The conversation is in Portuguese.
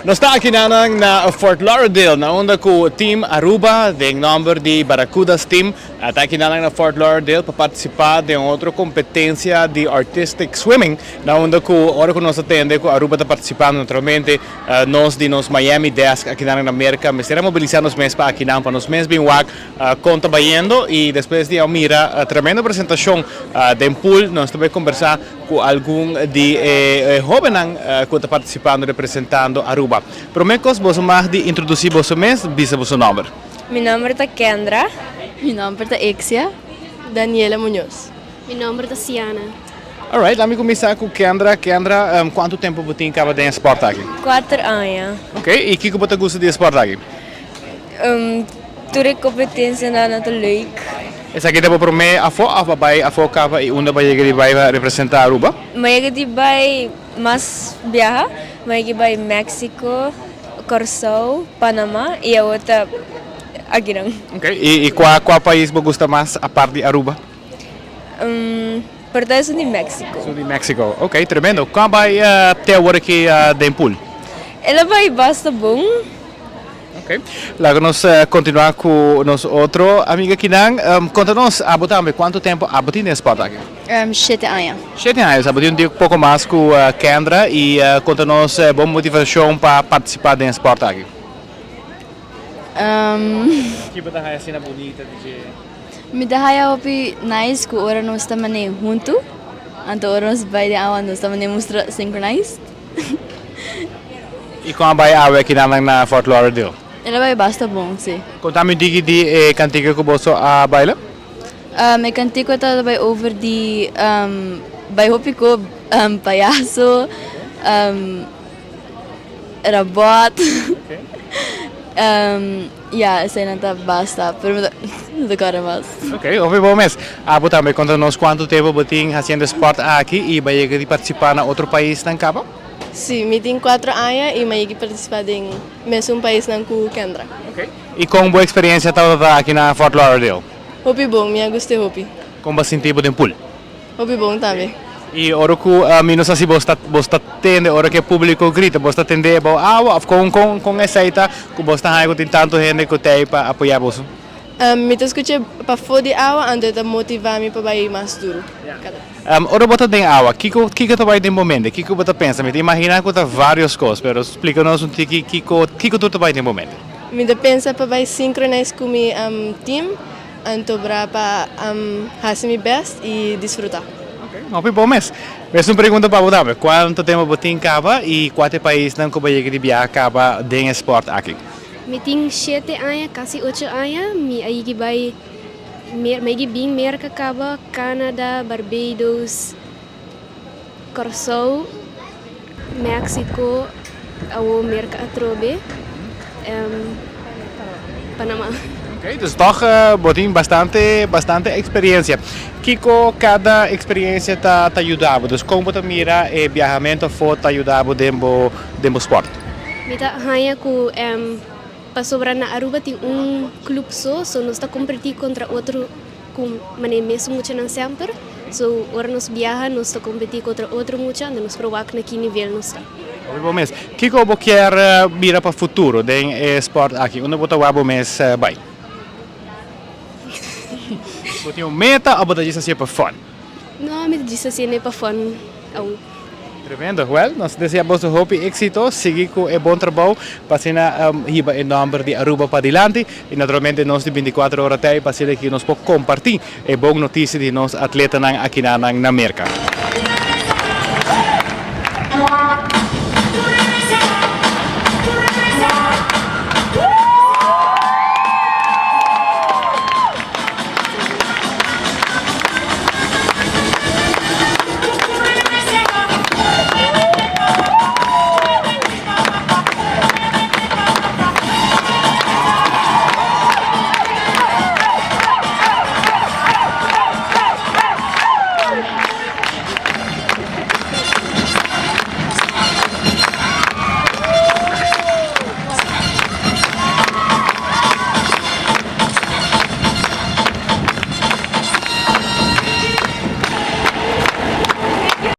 Nós estamos aqui na Fort Lauderdale, na onda com o time Aruba, de nome de Barracudas Team. Está aqui na Fort Lauderdale para participar de outra competência de artistic swimming. Na onda com a hora que nós atendemos, que Aruba está participando naturalmente, nós de nos Miami Desk aqui na América, mas será mobilizar nos meses para aqui para nos meses bem wag, conta baiando e depois de Almira, a tremenda apresentação de pool, nós também conversar com algum de hobennan que está participando representando Aruba. Primeiro que você mais de introduzir você mesmo, bisa você nome. Meu nome é Kendra. Meu nome é Exia. Daniela Muñoz. Meu nome é Siana. Alright, vamos começar com Kendra. Kendra, quanto tempo você acaba de esporte aqui? 4 anos. Ok, e o que você gosta de esporte aqui? Tudo competência na lake. Essa aqui é para mim a foto cava e onde vai representar Aruba? Mas que vai mais biaha, mas que vai México, Corso, Panamá e a outra aqui não. Ok, e qual país você gosta mais a parte de Aruba? Pertence de México. Sul de México, ok, tremendo. Qual vai ter agora aqui de pool? Ela vai basta bom. Ok, lá nós continuar com nosso outro amigo aqui, conta-nos, quanto tempo a botar nesse esporte aqui? 7 anos. 7 anos, a botar um pouco mais com Kendra e conta-nos boa motivação para participar desse esporte aqui. Que você tem assim bonita de Me dá hopi nice que ora nós estamos junto, então ora nós vai de awan nós estamos mostra synchronized. E como vai a aqui na Fort Lauderdale? Ela vai basta bom, sim. Conta-me de cantiga que você baila? Me cantigo está vai over de vai hopi ko payaso, robot. Okay. Essa não tá basta, pero não decora mais. Ok, ouvi bom mesmo. Também conta-nos quanto tempo você fazendo esporte aqui e vai participar na outro país na Cabo? Sim, me tem 4 anos e mais que participar em mesmo país não com Kendra. Ok. E com boa experiência estava aqui na Fort Lauderdale? Hopi bom, me gostei hopi. Como você sentiu de pool? Hopi bom também. E hora que não sei se você atende, hora que o público grita, você atende com essa ideia que você está tem tanto gente que tem para apoiar você? Me escutei para fora de água, antes de motivar-me para ir mais duro. Ora você tem água, o que você vai ter momento? O que você pensa? Me imagina que tem várias coisas, mas explica-nos o que você vai ter momento. Me pensa para ir sincronizar com o meu time, então para fazer meu best e desfrutar. Ok, bom mês. Mas uma pergunta para você, quanto tempo você acaba e qual país não vai de biaha acaba de esporte aqui? Me tem 7 anos, quase 8 anos. Me aí que vai bem América acaba, Canadá, Barbados, Corso, México, a América atrobe, Panamá. Ok, então botem bastante experiência. Kiko, cada experiência tá ajudando. Então, como você mira o viajamento foi te ajudando dentro esporte? Me tá hanya ku para sobrar na Aruba tem clube só, so nós está competir contra outro com mesmo muito não sempre. So ora nós biaha, nós está competir contra outro muito, e nós provar que naquele nível nós está. Bom mês. Kiko, você quer mira para o futuro dentro esporte aqui? Onde você vai mês vai? Você tem meta ou você diz assim para fun? Não, me diz assim é para fun. Tremendo, well, nós desejamos o hopi éxito, seguir com o bom trabalho, para riba em nome de Aruba para adiante e naturalmente nós de 24 horas até para que nós podemos compartilhar a boa notícia de nós atletas aqui na América.